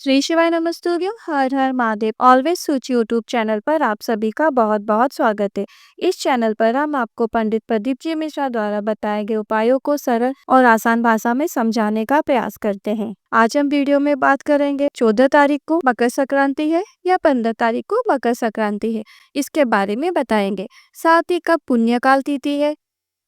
श्री शिवाय नमस्तुभ्यं। हर हर महादेव। ऑलवेज सोच यूट्यूब चैनल पर आप सभी का बहुत बहुत स्वागत है। इस चैनल पर हम आपको पंडित प्रदीप जी मिश्रा द्वारा बताए गए उपायों को सरल और आसान भाषा में समझाने का प्रयास करते हैं। आज हम वीडियो में बात करेंगे 14 तारीख को मकर संक्रांति है या 15 तारीख को मकर संक्रांति है, इसके बारे में बताएंगे। साथ ही कब पुण्यकाल तिथि है,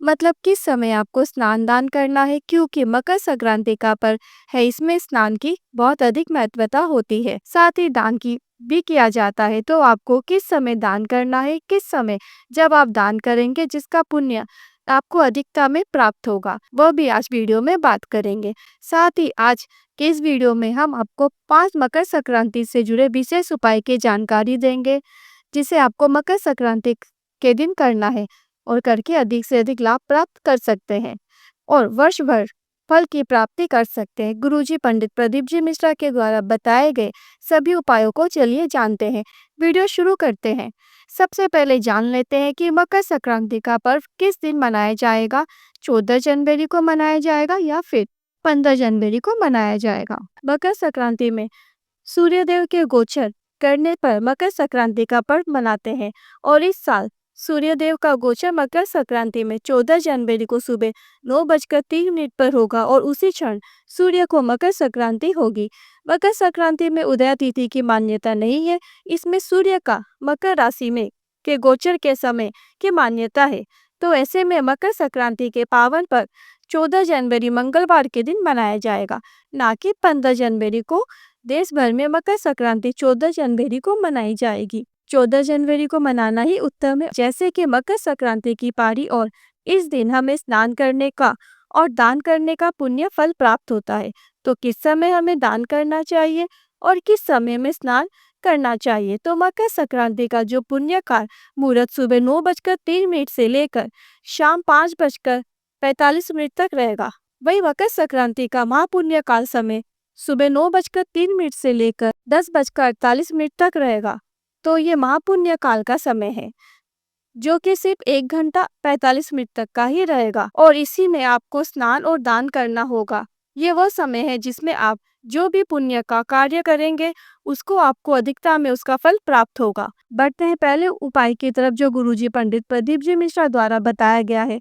मतलब किस समय आपको स्नान दान करना है, क्योंकि मकर संक्रांति का पर्व है, इसमें स्नान की बहुत अधिक महत्वता होती है। साथ ही दान की भी किया जाता है, तो आपको किस समय दान करना है, किस समय जब आप दान करेंगे जिसका पुण्य आपको अधिकता में प्राप्त होगा, वह भी आज वीडियो में बात करेंगे। साथ ही आज के इस वीडियो में हम आपको 5 मकर संक्रांति से जुड़े विशेष उपाय की जानकारी देंगे, जिसे आपको मकर संक्रांति के दिन करना है और करके अधिक से अधिक लाभ प्राप्त कर सकते हैं और वर्ष भर फल की प्राप्ति कर सकते हैं। गुरुजी पंडित प्रदीप जी मिश्रा के द्वारा बताए गए सभी उपायों को चलिए जानते हैं। वीडियो शुरू करते हैं। सबसे पहले जान लेते हैं कि मकर संक्रांति का पर्व किस दिन मनाया जाएगा। 14 जनवरी को मनाया जाएगा या फिर 15 जनवरी को मनाया जाएगा। मकर संक्रांति में सूर्यदेव के गोचर करने पर मकर संक्रांति का पर्व मनाते हैं और इस साल सूर्यदेव का गोचर मकर संक्रांति में 14 जनवरी को सुबह 9:03 पर होगा और उसी क्षण सूर्य को मकर संक्रांति होगी। मकर संक्रांति में उदय तिथि की मान्यता नहीं है, इसमें सूर्य का मकर राशि में के गोचर के समय की मान्यता है। तो ऐसे में मकर संक्रांति के पावन पर 14 जनवरी मंगलवार के दिन मनाया जाएगा, ना कि 15 जनवरी को। देश भर में मकर संक्रांति 14 जनवरी को मनाई जाएगी। 14 जनवरी को मनाना ही उत्तम है, जैसे कि मकर संक्रांति की पारी और इस दिन हमें स्नान करने का और दान करने का पुण्य फल प्राप्त होता है। तो किस समय हमें दान करना चाहिए और किस समय में स्नान करना चाहिए, तो मकर संक्रांति का जो पुण्य काल मुहूर्त सुबह 9:03 से लेकर शाम 5:45 तक रहेगा। वही मकर संक्रांति का महापुण्य काल समय सुबह 9:03 से लेकर 10:48 तक रहेगा। तो ये महापुण्य काल का समय है, जो कि सिर्फ 1 घंटा 45 मिनट तक का ही रहेगा और इसी में आपको स्नान और दान करना होगा। ये वह समय है जिसमें आप जो भी पुण्य का कार्य करेंगे उसको आपको अधिकता में उसका फल प्राप्त होगा। बढ़ते हैं पहले उपाय की तरफ, जो गुरुजी पंडित प्रदीप जी मिश्रा द्वारा बताया गया है।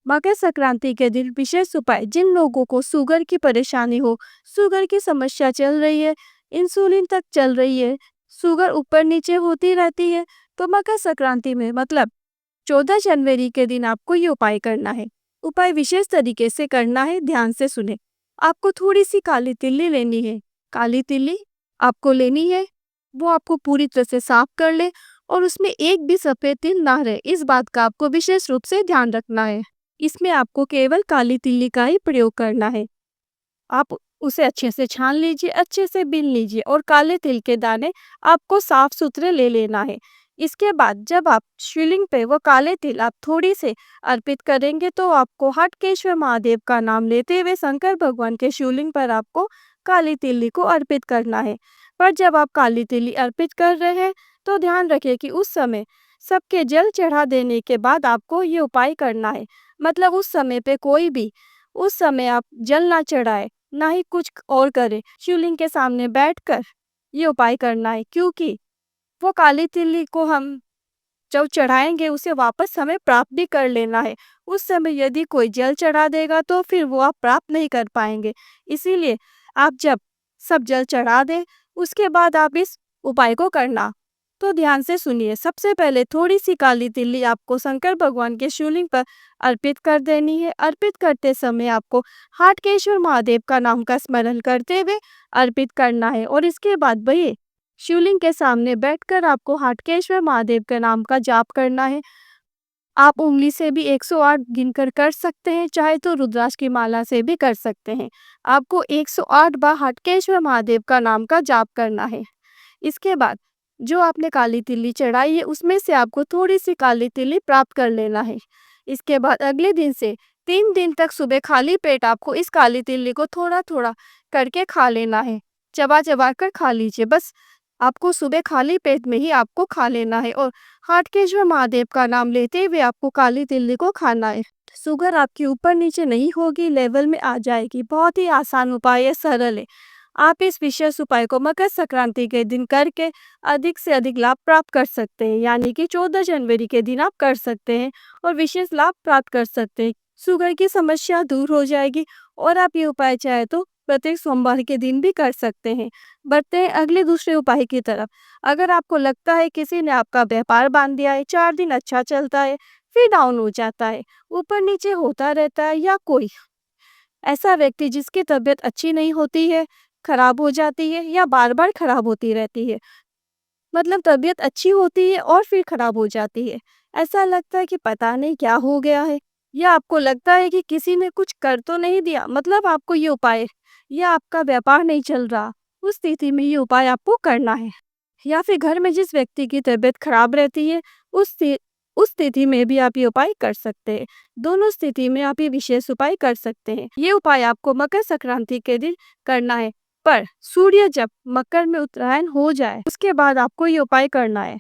मकर संक्रांति के दिन विशेष उपाय। जिन लोगों को शुगर की परेशानी हो, शुगर की समस्या चल रही है, इंसुलिन तक चल रही है, शुगर ऊपर नीचे होती रहती है, तो मकर संक्रांति में मतलब 14 जनवरी के दिन आपको ये उपाय करना है। उपाय विशेष तरीके से करना है, ध्यान से सुने। आपको थोड़ी सी काली तिल्ली लेनी है। काली तिल्ली आपको लेनी है, वो आपको पूरी तरह से साफ कर ले और उसमें एक भी सफेद तिल ना रहे, इस बात का आपको विशेष रूप से ध्यान रखना है। इसमें आपको केवल काली तिल्ली का ही प्रयोग करना है। आप उसे अच्छे से छान लीजिए, अच्छे से बीन लीजिए और काले तिल के दाने आपको साफ सुथरे ले लेना है। इसके बाद जब आप शिवलिंग पे वो काले तिल आप थोड़ी से अर्पित करेंगे, तो आपको हटकेश्वर महादेव का नाम लेते हुए शंकर भगवान के शिवलिंग पर आपको काली तिल्ली को अर्पित करना है। पर जब आप काली तिल्ली अर्पित कर रहे हैं तो ध्यान रखें कि उस समय सबके जल चढ़ा देने के बाद आपको ये उपाय करना है। मतलब उस समय पे कोई भी उस समय आप जल ना चढ़ाए, ना ही कुछ और करे। शिवलिंग के सामने बैठकर ये उपाय करना है, क्योंकि वो काली तिल्ली को हम जब चढ़ाएंगे उसे वापस हमें प्राप्त भी कर लेना है। उस समय यदि कोई जल चढ़ा देगा तो फिर वो आप प्राप्त नहीं कर पाएंगे। इसीलिए आप जब सब जल चढ़ा दें उसके बाद आप इस उपाय को करना। तो ध्यान से सुनिए। सबसे पहले थोड़ी सी काली तिल्ली आपको शंकर भगवान के शिवलिंग पर अर्पित कर देनी है। अर्पित करते समय आपको हाटकेश्वर महादेव का नाम का स्मरण करते हुए अर्पित करना है और इसके बाद वही शिवलिंग के सामने बैठकर आपको हाटकेश्वर महादेव के नाम का जाप करना है। आप उंगली से भी 108 गिनकर कर सकते हैं, चाहे तो रुद्राक्ष की माला से भी कर सकते हैं। आपको 108 बार हाटकेश्वर महादेव का नाम का जाप करना है। इसके बाद जो आपने काली तिल्ली चढ़ाई है उसमें से आपको थोड़ी सी काली तिल्ली प्राप्त कर लेना है। इसके बाद अगले दिन से 3 दिन तक सुबह खाली पेट आपको इस काली तिल्ली को थोड़ा थोड़ा करके खा लेना है। चबा चबा कर खा लीजिए, बस आपको सुबह खाली पेट में ही आपको खा लेना है और हाटकेश्वर महादेव का नाम लेते हुए आपको काली तिल्ली को खाना है। शुगर आपकी ऊपर नीचे नहीं होगी, लेवल में आ जाएगी। बहुत ही आसान उपाय है, सरल है। आप इस विशेष उपाय को मकर संक्रांति के दिन करके अधिक से अधिक लाभ प्राप्त कर सकते हैं, यानी कि 14 जनवरी के दिन आप कर सकते हैं और विशेष लाभ प्राप्त कर सकते हैं। शुगर की समस्या दूर हो जाएगी और आप ये उपाय चाहे तो प्रत्येक सोमवार के दिन भी कर सकते हैं। बढ़ते हैं अगले दूसरे उपाय की तरफ। अगर आपको लगता है किसी ने आपका व्यापार बांध दिया है, 4 दिन अच्छा चलता है, फिर डाउन हो जाता है, ऊपर नीचे होता रहता है, या कोई ऐसा व्यक्ति जिसकी तबीयत अच्छी नहीं होती है, खराब हो जाती है या बार-बार खराब होती रहती है। मतलब तबीयत अच्छी होती है और फिर खराब हो जाती है। ऐसा लगता है कि पता नहीं क्या हो गया है, या आपको लगता है कि किसी ने कुछ कर तो नहीं दिया, मतलब आपको ये उपाय, या आपका व्यापार नहीं चल रहा, उस स्थिति में ये उपाय आपको करना है। या फिर घर में जिस व्यक्ति की तबीयत खराब रहती है, उस स्थिति में भी आप ये उपाय कर सकते हैं। दोनों स्थिति में आप ये विशेष उपाय कर सकते हैं। ये उपाय आपको मकर संक्रांति के दिन करना है, पर सूर्य जब मकर में उत्तरायण हो जाए उसके बाद आपको ये उपाय करना है।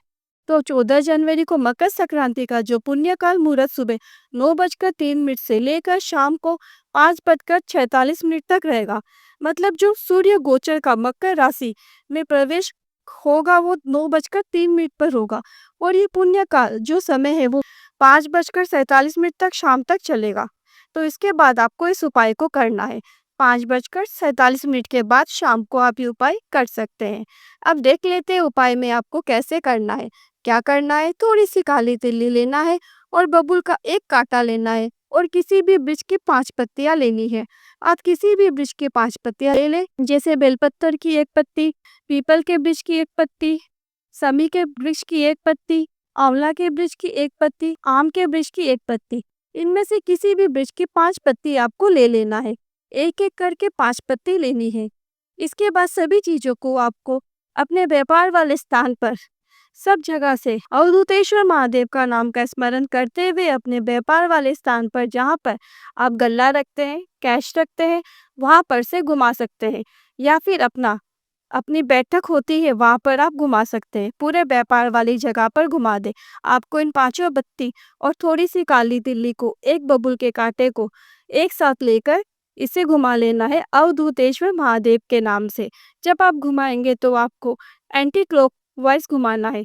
तो 14 जनवरी को मकर संक्रांति का जो पुण्यकाल मुहूर्त सुबह 9:03 से लेकर शाम को 5:46 तक रहेगा। मतलब जो सूर्य गोचर का मकर राशि में प्रवेश होगा वो 9:03 पर होगा, और ये पुण्यकाल जो समय है वो 5:47 तक शाम तक चलेगा। तो इसके बाद आपको इस उपाय को करना है। 5:47 के बाद शाम को आप ये उपाय कर सकते हैं। अब देख लेते हैं उपाय में आपको कैसे करना है। क्या करना है, थोड़ी सी काली तिल्ली लेना है और बबूल का एक कांटा लेना है और किसी भी वृक्ष की 5 पत्तियां लेनी है। आप किसी भी वृक्ष की 5 पत्तियां ले लें, जैसे बेलपत्र की 1 पत्ती, पीपल के वृक्ष की 1 पत्ती, समी के वृक्ष की 1 पत्ती, आंवला के वृक्ष की 1 पत्ती, आम के वृक्ष की 1 पत्ती। इनमें से किसी भी वृक्ष की 5 पत्ती आपको ले लेना है। एक एक करके 5 पत्ती लेनी है। इसके बाद सभी चीजों को आपको अपने व्यापार वाले स्थान पर सब जगह से अवधूतेश्वर महादेव का नाम का स्मरण करते हुए अपने व्यापार वाले स्थान पर, जहाँ पर आप गल्ला रखते हैं, कैश रखते हैं, वहां पर से घुमा सकते हैं, या फिर अपनी बैठक होती है वहां पर आप घुमा सकते हैं। पूरे व्यापार वाली जगह पर घुमा दे। आपको इन 5 बत्ती और थोड़ी सी काली तिल्ली को, एक बबूल के कांटे को एक साथ लेकर इसे घुमा लेना है अवधूतेश्वर महादेव के नाम से। जब आप घुमाएंगे तो आपको एंटी क्लॉक वाइज घुमाना है।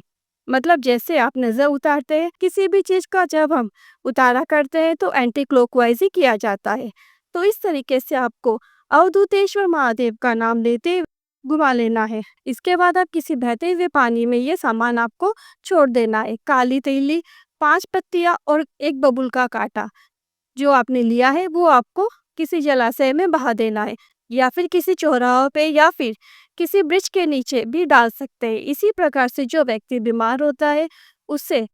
मतलब जैसे आप नजर उतारते हैं किसी भी चीज का, जब हम उतारा करते हैं तो एंटी क्लॉकवाइज ही किया जाता है। तो इस तरीके से आपको अवधूतेश्वर महादेव का नाम लेते घुमा लेना है। इसके बाद आप किसी बहते हुए पानी में ये सामान आपको छोड़ देना है। काली तिल्ली, 5 पत्तियां और एक बबूल का कांटा जो आपने लिया है वो आपको किसी जलाशय में बहा देना है, या फिर किसी चौराहे पे, या फिर किसी वृक्ष के नीचे भी डाल सकते हैं। इसी प्रकार से जो व्यक्ति बीमार होता है उससे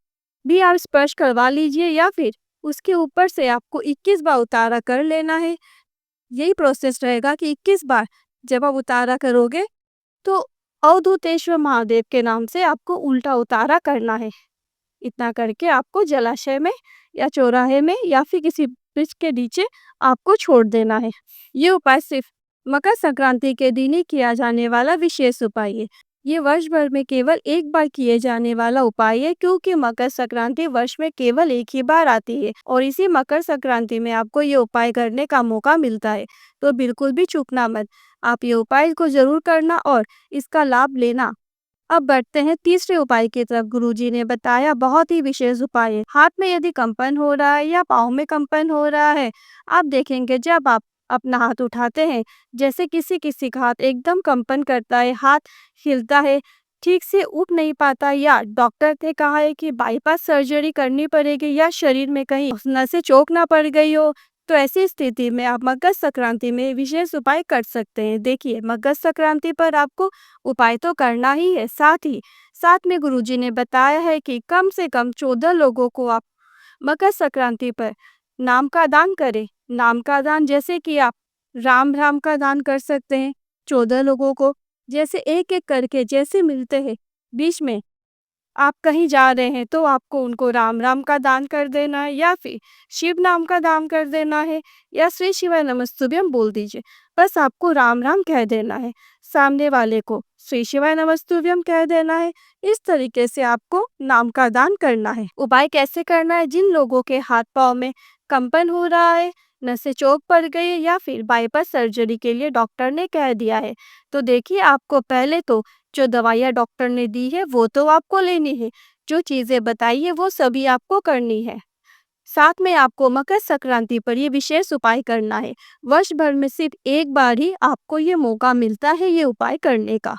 भी आप स्पर्श करवा लीजिए, या फिर उसके ऊपर से आपको 21 बार उतारा कर लेना है। यही प्रोसेस रहेगा कि 21 बार जब आप उतारा करोगे तो अवधूतेश्वर महादेव के नाम से आपको उल्टा उतारा करना है। इतना करके आपको जलाशय में या चौराहे में या फिर किसी वृक्ष के नीचे आपको छोड़ देना है। ये उपाय सिर्फ मकर संक्रांति के दिन ही किया जाने वाला विशेष उपाय है। ये वर्ष भर में केवल एक बार किए जाने वाला उपाय है, क्योंकि मकर संक्रांति वर्ष में केवल एक ही बार आती है और इसी मकर संक्रांति में आपको ये उपाय करने का मौका मिलता है। तो बिल्कुल भी चूकना मत। आप ये उपाय को जरूर करना और इसका लाभ लेना। अब बढ़ते हैं तीसरे उपाय की तरफ। गुरुजी ने बताया बहुत ही विशेष उपाय है। हाथ में यदि कंपन हो रहा है या पाँव में कंपन हो रहा है, आप देखेंगे जब आप अपना हाथ उठाते हैं, जैसे किसी का हाथ एकदम कंपन करता है, हाथ हिलता है, ठीक से उठ नहीं पाता, या डॉक्टर ने कहा है कि बाईपास सर्जरी करनी पड़ेगी, या शरीर में कहीं नसें चौक ना पड़ गई हो, तो ऐसी स्थिति में आप मकर संक्रांति में विशेष उपाय कर सकते हैं। देखिए, मकर संक्रांति पर आपको उपाय तो करना ही है, साथ में गुरुजी ने बताया है कि कम से कम 14 लोगों को आप मकर संक्रांति पर नाम का दान करें। नाम का दान जैसे कि आप राम का दान कर सकते हैं 14 लोगों को, जैसे एक एक करके जैसे मिलते हैं बीच में आप कहीं जा रहे हैं तो आपको उनको राम का दान कर देना है, या फिर शिव नाम का दान कर देना है, या श्री शिवाय नमस्तुभ्यम बोल दीजिए। बस आपको राम कह देना है, सामने वाले को श्री शिवाय नमस्तुभ्यम कह देना है। इस तरीके से आपको नाम का दान करना है। उपाय कैसे करना है? जिन लोगों के हाथ पांव में कंपन हो रहा है नसें चौक पड़ गई है या फिर बाईपास सर्जरी के लिए डॉक्टर ने कह दिया है। तो देखिए, आपको पहले तो जो दवाइयाँ डॉक्टर ने दी है वो तो आपको लेनी है, जो चीज़ें बताई है वो सभी आपको करनी है। साथ में आपको मकर संक्रांति पर ये विशेष उपाय करना है। वर्ष भर में सिर्फ एक बार ही आपको ये मौका मिलता है ये उपाय करने का।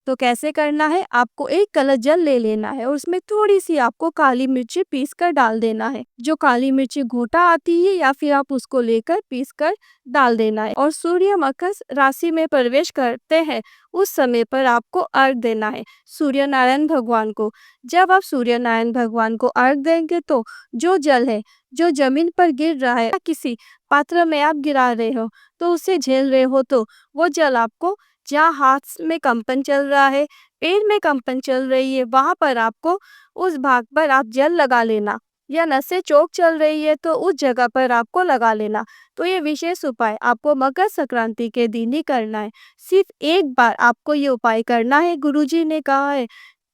तो कैसे करना है? आपको एक कलश जल ले लेना है और उसमें थोड़ी-सी आपको काली मिर्ची पीस कर डाल देना है। जो काली मिर्ची घोटा आती है या फिर आप उसको लेकर पीस कर डाल देना है और सूर्य मकर राशि में प्रवेश करते हैं, उस समय पर आपको अर्घ देना है सूर्य नारायण भगवान को। जब आप सूर्य नारायण भगवान को अर्घ देंगे तो जो जल है, जो ज़मीन पर गिर रहा है या किसी पात्र में आप गिरा रहे हो, तो उसे झेल रहे हो तो वो जल आपको जहाँ हाथ में कंपन चल रहा है, पैर में कंपन चल रही है, वहाँ पर आपको उस भाग पर आप जल लगा लेना या नसें चौक चल रही है तो उस जगह पर आपको लगा लेना। तो ये विशेष उपाय आपको मकर संक्रांति के दिन ही करना है। सिर्फ एक बार आपको ये उपाय करना है। गुरुजी ने कहा है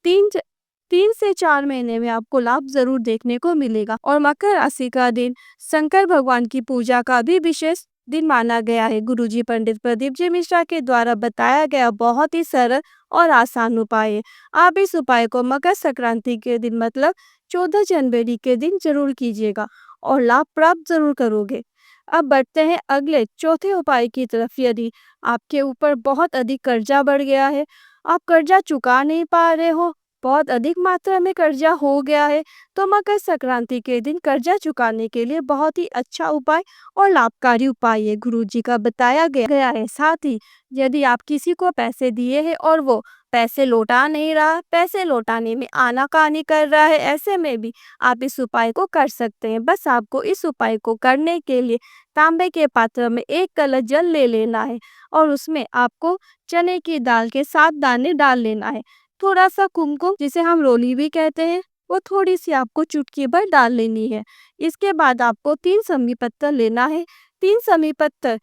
3 3 से 4 महीने में आपको लाभ ज़रूर देखने को मिलेगा। और मकर राशि का दिन शंकर भगवान की पूजा का भी विशेष दिन माना गया है। गुरुजी पंडित प्रदीप जी मिश्रा के द्वारा बताया गया बहुत ही सरल और आसान उपाय है। आप इस उपाय को मकर संक्रांति के दिन मतलब 14 जनवरी के दिन जरूर कीजिएगा और लाभ प्राप्त जरूर करोगे। अब बढ़ते हैं अगले चौथे उपाय की तरफ। यदि आपके ऊपर बहुत अधिक कर्जा बढ़ गया है, आप कर्जा चुका नहीं पा रहे हो, बहुत अधिक मात्रा में कर्जा हो गया है, तो मकर संक्रांति के दिन कर्जा चुकाने के लिए बहुत ही अच्छा उपाय और लाभकारी उपाय है गुरुजी का बताया गया है। साथ ही यदि आप किसी को पैसे दिए हैं और वो पैसे लौटा नहीं रहा, पैसे लौटाने में आनाकानी कर रहा है, ऐसे में भी आप इस उपाय को कर सकते हैं। बस आपको इस उपाय को करने के लिए तांबे के पात्र में एक कलश जल ले लेना है और उसमें आपको चने की दाल के 7 दाने डाल लेना है। थोड़ा सा कुमकुम, जिसे हम रोली भी कहते हैं, वो थोड़ी सी आपको चुटकी भर डाल लेनी है। इसके बाद आपको 3 समी पत्थर लेना है। 3 समी पत्थर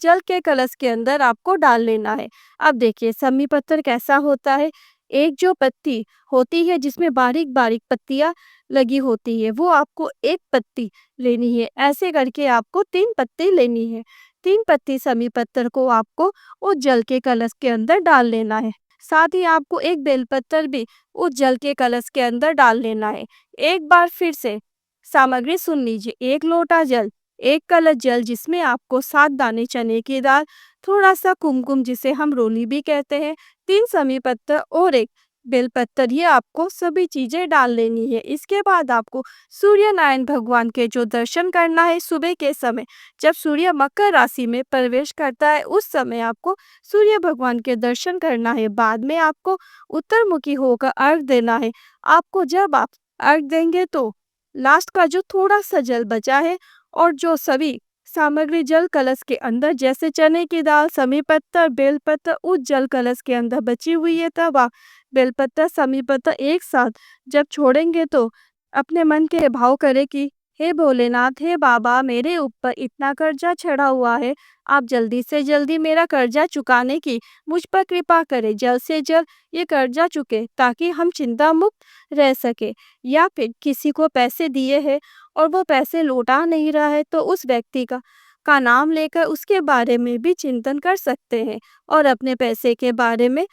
जल के कलश के अंदर आपको डाल लेना है। अब देखिए, समी पत्थर कैसा होता है? एक जो पत्ती होती है जिसमें बारीक बारीक पत्तियां लगी होती है, वो आपको एक पत्ती लेनी है। ऐसे करके आपको 3 पत्ती लेनी है। 3 पत्ती समी पत्थर को आपको उस जल के कलश के अंदर डाल लेना है। साथ ही आपको एक बेलपत्र भी उस जल के कलश के अंदर डाल लेना है। एक बार फिर से सामग्री सुन लीजिए। 1 लोटा जल, 1 कलश जल जिसमें आपको 7 दाने चने की दाल, थोड़ा सा कुमकुम जिसे हम रोली भी कहते हैं, 3 समी पत्तर और 1 बेलपत्र, ये आपको सभी चीजें डाल लेनी है। इसके बाद आपको सूर्य नारायण भगवान के जो दर्शन करना है सुबह के समय, जब सूर्य मकर राशि में प्रवेश करता है उस समय आपको सूर्य भगवान के दर्शन करना है। बाद में आपको उत्तरमुखी होकर अर्घ देना है। आपको जब आप अर्घ देंगे तो लास्ट का जो थोड़ा सा जल बचा है और जो सभी सामग्री जल कलश के अंदर जैसे चने की दाल, समी पत्तर, बेलपत्र उस जल कलश के अंदर बची हुई है, तब आप बेलपत्र, समी पत्तर एक साथ जब छोड़ेंगे तो अपने मन के भाव करें कि हे भोलेनाथ, हे बाबा, मेरे ऊपर इतना कर्जा चढ़ा हुआ है, आप जल्दी से जल्दी मेरा कर्जा चुकाने की मुझ पर कृपा करें। जल्द से जल्द ये कर्जा चुके ताकि हम चिंता मुक्त रह सके। या फिर किसी को पैसे दिए हैं और वो पैसे लौटा नहीं रहा है तो उस व्यक्ति का नाम लेकर उसके बारे में भी चिंतन कर सकते हैं और अपने पैसे के बारे में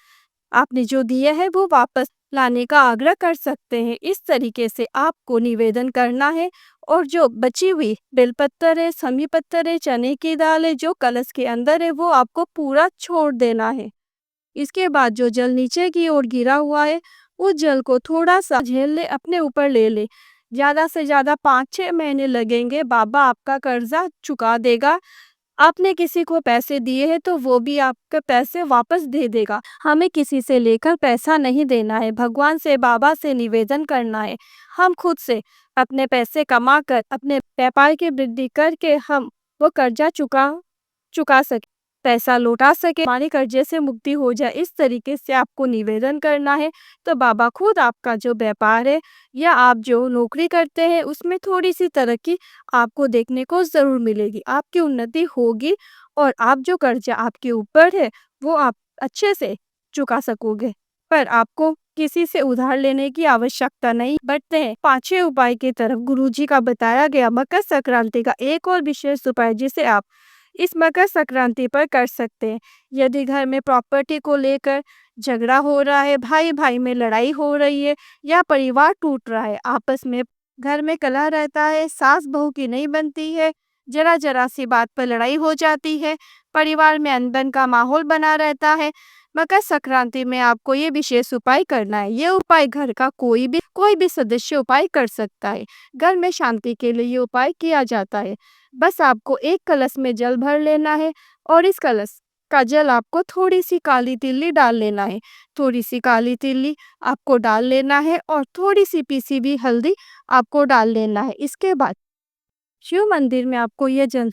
आपने जो दिया है वो वापस लाने का आग्रह कर सकते हैं। इस तरीके से आपको निवेदन करना है और जो बची हुई बेलपत्र है, समी पत्तर है, चने की दाल है, जो कलश के अंदर है, वो आपको पूरा छोड़ देना है। इसके बाद जो जल नीचे की ओर गिरा हुआ है, उस जल को थोड़ा सा झेल ले, अपने ऊपर ले ले। ज़्यादा से ज़्यादा 5-6 महीने लगेंगे, बाबा आपका कर्जा चुका देगा। आपने किसी को पैसे दिए हैं तो वो भी आपके पैसे वापस दे देगा। हमें किसी से लेकर पैसा नहीं देना है, भगवान से, बाबा से निवेदन करना है। हम खुद से अपने पैसे कमा कर, अपने व्यापार की वृद्धि करके हम वो कर्जा चुका सके, पैसा लौटा सके, हमारे कर्जे से मुक्ति हो जाए। इस तरीके से आपको निवेदन करना है तो बाबा खुद आपका जो व्यापार है या आप जो नौकरी करते हैं उसमें थोड़ी सी तरक्की आपको देखने को ज़रूर मिलेगी। आपकी उन्नति होगी और आप जो कर्जा आपके ऊपर है वो आप अच्छे से चुका सकोगे। पर आपको किसी से उधार लेने की आवश्यकता नहीं। बढ़ते हैं पांचवें उपाय की तरफ। गुरुजी का बताया गया मकर संक्रांति का एक और विशेष उपाय जिसे आप इस मकर संक्रांति पर कर सकते हैं। यदि घर में प्रॉपर्टी को लेकर झगड़ा हो रहा है, भाई भाई में लड़ाई हो रही है या परिवार टूट रहा है, आपस में घर में कलह रहता है, सास बहू की नहीं बनती है, जरा जरा सी बात पर लड़ाई हो जाती है, परिवार में अनबन का माहौल बना रहता है, मकर संक्रांति में आपको ये विशेष उपाय करना है। ये उपाय घर का कोई भी सदस्य उपाय कर सकता है। घर में शांति के लिए ये उपाय किया जाता है। बस आपको एक कलश में जल भर लेना है और इस कलश का जल आपको थोड़ी सी काली तिल्ली डाल लेना है। थोड़ी सी काली तिल्ली आपको डाल लेना है और थोड़ी सी पीसी हुई हल्दी आपको डाल लेना है। इसके बाद शिव मंदिर में आपको ये जल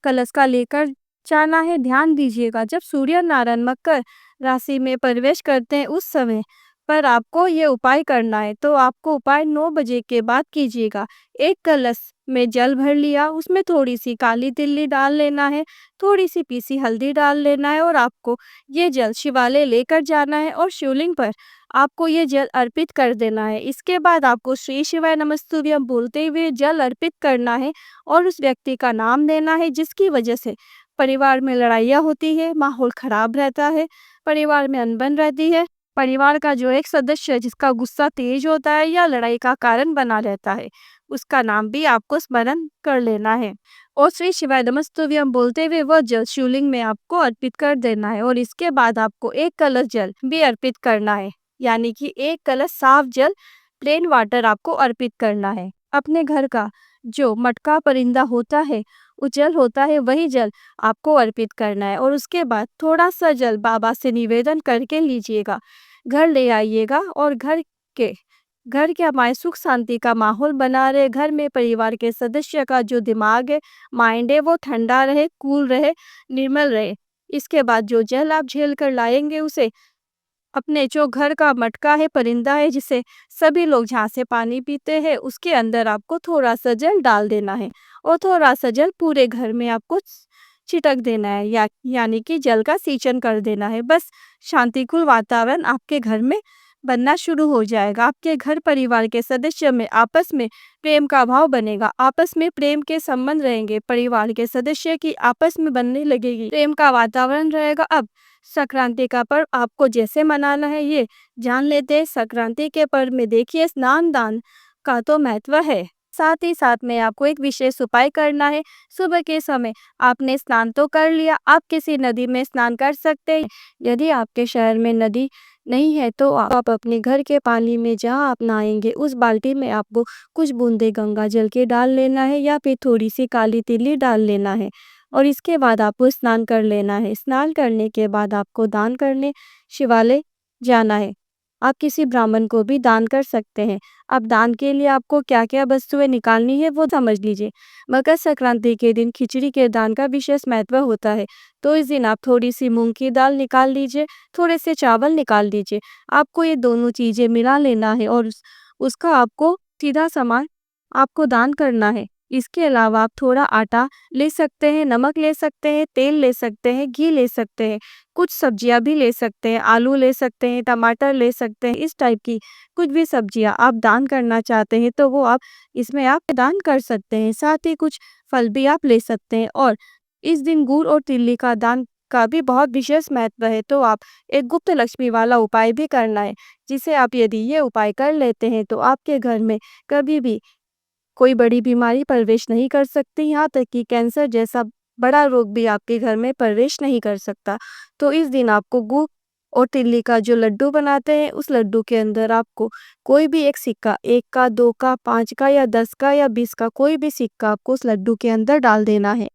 कलश का लेकर जाना है। ध्यान दीजिएगा जब सूर्य नारायण मकर राशि में प्रवेश करते हैं उस समय पर आपको ये उपाय करना है। तो आपको उपाय 9 बजे के बाद कीजिएगा। एक कलश में जल भर लिया, उसमें थोड़ी सी काली तिल्ली डाल लेना है, थोड़ी सी पीसी हल्दी डाल लेना है और आपको ये जल शिवालय लेकर जाना है और शिवलिंग पर आपको ये जल अर्पित कर देना है। इसके बाद आपको श्री शिवाय नमस्तुभ्यम बोलते हुए जल अर्पित करना है और उस व्यक्ति का नाम देना है जिसकी वजह से परिवार में लड़ाइयाँ होती है, माहौल खराब रहता है, परिवार में अनबन रहती है। परिवार का जो एक सदस्य है जिसका गुस्सा तेज होता है या लड़ाई का कारण बना रहता है, उसका नाम भी आपको स्मरण कर लेना है और श्री शिवाय नमस्तुभ्यम बोलते हुए वह जल शिवलिंग में आपको अर्पित कर देना है। और इसके बाद आपको एक कलश जल भी अर्पित करना है, यानी कि एक कलश साफ जल प्लेन वाटर आपको अर्पित करना है। अपने घर का जो मटका परिंदा होता है, उजल होता है, वही जल आपको अर्पित करना है और उसके बाद थोड़ा सा जल बाबा से निवेदन करके लीजिएगा, घर ले आइएगा और घर के हमारे सुख शांति का माहौल बना रहे। घर में परिवार के सदस्य का जो दिमाग है, माइंड है, वो ठंडा रहे, कूल रहे, निर्मल रहे। इसके बाद जो जल आप झेल कर लाएंगे उसे अपने जो घर का मटका है, परिंदा है, जिसे सभी लोग जहाँ से पानी पीते हैं, उसके अंदर आपको थोड़ा सा जल डाल देना है और थोड़ा सा जल पूरे घर में आपको छिटक देना है, यानी कि जल का सिंचन कर देना है। बस शांतिपूर्ण वातावरण आपके घर में बनना शुरू हो जाएगा। आपके घर परिवार के सदस्य में आपस में प्रेम का भाव बनेगा, आपस में प्रेम के संबंध रहेंगे, परिवार के सदस्य की आपस में बनने लगेगी, प्रेम का वातावरण रहेगा। अब संक्रांति का पर्व आपको जैसे मनाना है ये जान लेते हैं। संक्रांति के पर्व में देखिए स्नान दान का तो महत्व है, साथ ही साथ में आपको एक विशेष उपाय करना है। सुबह के समय आपने स्नान तो कर लिया, आप किसी नदी में स्नान कर सकते हैं। यदि आपके शहर में नदी नहीं है तो आप अपने घर के पानी में जहाँ आप नहाएंगे उस बाल्टी में आपको कुछ बूंदे गंगा जल के डाल लेना है या फिर थोड़ी सी काली तिल्ली डाल लेना है और इसके बाद आपको स्नान कर लेना है। स्नान करने के बाद आपको दान करने शिवालय जाना है। आप किसी ब्राह्मण को भी दान कर सकते हैं। अब दान के लिए आपको क्या क्या वस्तुएं निकालनी है वो समझ लीजिए। मकर संक्रांति के दिन खिचड़ी के दान का विशेष महत्व होता है, तो इस दिन आप थोड़ी सी मूंग की दाल निकाल लीजिए, थोड़े से चावल निकाल लीजिए। आपको ये दोनों चीजें मिला लेना है और उसका आपको सीधा सामान आपको दान करना है। इसके अलावा आप थोड़ा आटा ले सकते हैं, नमक ले सकते हैं, तेल ले सकते हैं, घी ले सकते हैं, कुछ सब्जियां भी ले सकते हैं, आलू ले सकते हैं, टमाटर ले सकते हैं। इस टाइप की कुछ भी सब्जियां आप दान करना चाहते हैं तो वो आप इसमें आप दान कर सकते हैं। साथ ही कुछ फल भी आप ले सकते हैं और इस दिन गुड़ और तिल्ली का दान का भी बहुत विशेष महत्व है। तो आप एक गुप्त लक्ष्मी वाला उपाय भी करना है, जिसे आप यदि ये उपाय कर लेते हैं तो आपके घर में कभी भी कोई बड़ी बीमारी प्रवेश नहीं कर सकती, यहाँ तक कि कैंसर जैसा बड़ा रोग भी आपके घर में प्रवेश नहीं कर सकता। तो इस दिन आपको गुड़ और तिल्ली का जो लड्डू बनाते हैं उस लड्डू के अंदर आपको कोई भी एक सिक्का, 1 का, 2 का, 5 का या 10 का या 20 का कोई भी सिक्का आपको उस लड्डू के अंदर डाल देना है।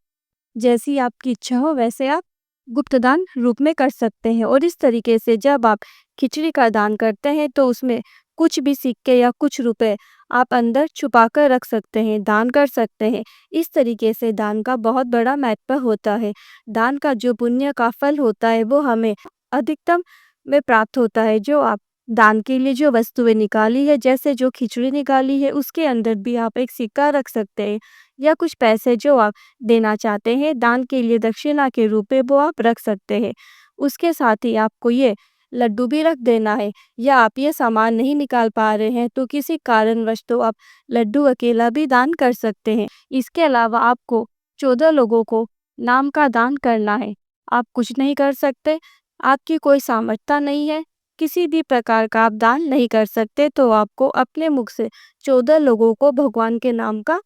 जैसी आपकी इच्छा हो वैसे आप गुप्तदान रूप में कर सकते हैं और इस तरीके से जब आप खिचड़ी का दान करते हैं तो उसमें कुछ भी सिक्के या कुछ रुपए आप अंदर छुपा कर रख सकते हैं, दान कर सकते हैं। इस तरीके से दान का बहुत बड़ा महत्व होता है। दान का जो पुण्य का फल होता है वो हमें अधिकतम में प्राप्त होता है। जो आप दान के लिए जो वस्तुएं निकाली है, जैसे जो खिचड़ी निकाली है, उसके अंदर भी आप एक सिक्का रख सकते हैं या कुछ पैसे जो आप देना चाहते हैं दान के लिए दक्षिणा के रूप में वो आप रख सकते हैं। उसके साथ ही आपको ये लड्डू भी रख देना है। या आप ये सामान नहीं निकाल पा रहे हैं तो किसी कारणवश तो आप लड्डू अकेला भी दान कर सकते हैं। इसके अलावा आपको 14 लोगों को नाम का दान करना है। आप कुछ नहीं कर सकते, आपकी कोई सामर्थ्य नहीं है, किसी भी प्रकार का आप दान नहीं कर सकते, तो आपको अपने मुख से 14 लोगों को भगवान के नाम का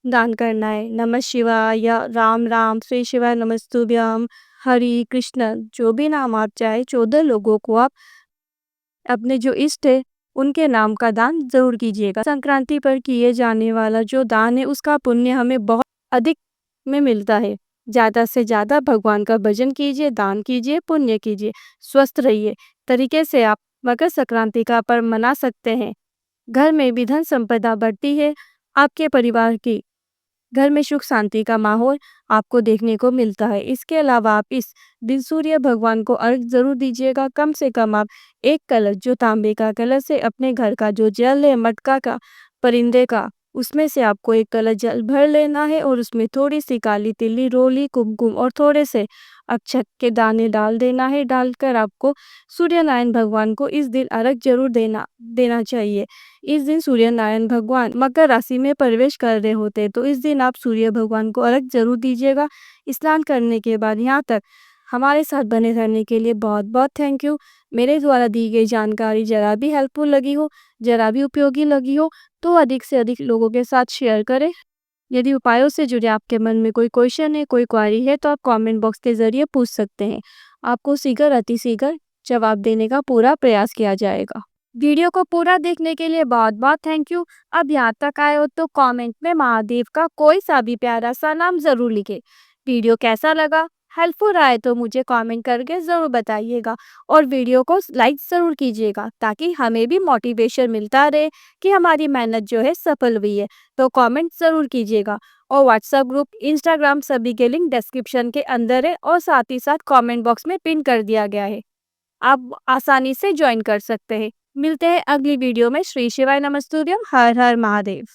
दान करना है। नमः शिवाय या राम राम, श्री शिवाय नमस्तुभ्यम, हरि कृष्ण, जो भी नाम आप चाहे 14 लोगों को आप अपने जो इष्ट है उनके नाम का दान जरूर कीजिएगा। संक्रांति पर किए जाने वाला जो दान है उसका पुण्य हमें बहुत अधिक में मिलता है। ज़्यादा से ज़्यादा भगवान का भजन कीजिए, दान कीजिए, पुण्य कीजिए, स्वस्थ रहिए। तरीके से आप मकर संक्रांति का पर्व मना सकते हैं। घर में भी धन संपदा बढ़ती है। आपके परिवार की घर में सुख शांति का माहौल आपको देखने को मिलता है। इसके अलावा आप इस दिन सूर्य भगवान को अर्घ जरूर दीजिएगा। कम से कम आप एक कलश, जो तांबे का कलश है, अपने घर का जो जल है मटका का, परिंदे का, उसमें से आपको एक कलश जल भर लेना है और उसमें थोड़ी सी काली तिल्ली, रोली, कुमकुम और थोड़े से अक्षत के दाने डाल देना है। डालकर आपको सूर्य नारायण भगवान को इस दिन अर्घ जरूर देना चाहिए। इस दिन सूर्य नारायण भगवान मकर राशि में प्रवेश कर रहे होते हैं, तो इस दिन आप सूर्य भगवान को अर्घ जरूर दीजिएगा। स्नान करने के बाद यहाँ तक हमारे साथ बने रहने के लिए बहुत बहुत थैंक यू। मेरे द्वारा दी गई जानकारी जरा भी हेल्पफुल लगी हो, जरा भी उपयोगी लगी हो, तो अधिक से अधिक लोगों के साथ शेयर करें। यदि उपायों से जुड़े आपके मन में कोई क्वेश्चन है, कोई क्वारी है, तो आप कमेंट बॉक्स के जरिए पूछ सकते हैं। आपको शीघ्र अतिशीघ्र जवाब देने का पूरा प्रयास किया जाएगा। वीडियो को पूरा देखने के लिए बहुत बहुत थैंक यू। अब यहाँ तक आए हो तो कमेंट में महादेव का कोई सा भी प्यारा सा नाम जरूर लिखे। वीडियो कैसा लगा, हेल्पफुल रहा है तो मुझे कमेंट करके ज़रूर बताइएगा और वीडियो को लाइक ज़रूर कीजिएगा ताकि हमें भी मोटिवेशन मिलता रहे कि हमारी मेहनत जो है सफल हुई है। तो कमेंट ज़रूर कीजिएगा और व्हाट्सएप ग्रुप, इंस्टाग्राम सभी के लिंक डिस्क्रिप्शन के अंदर है और साथ ही साथ कमेंट बॉक्स में पिन कर दिया गया है। आप आसानी से ज्वाइन कर सकते हैं। मिलते हैं अगली वीडियो में। श्री शिवाय नमस्तुभ्यम, हर हर महादेव।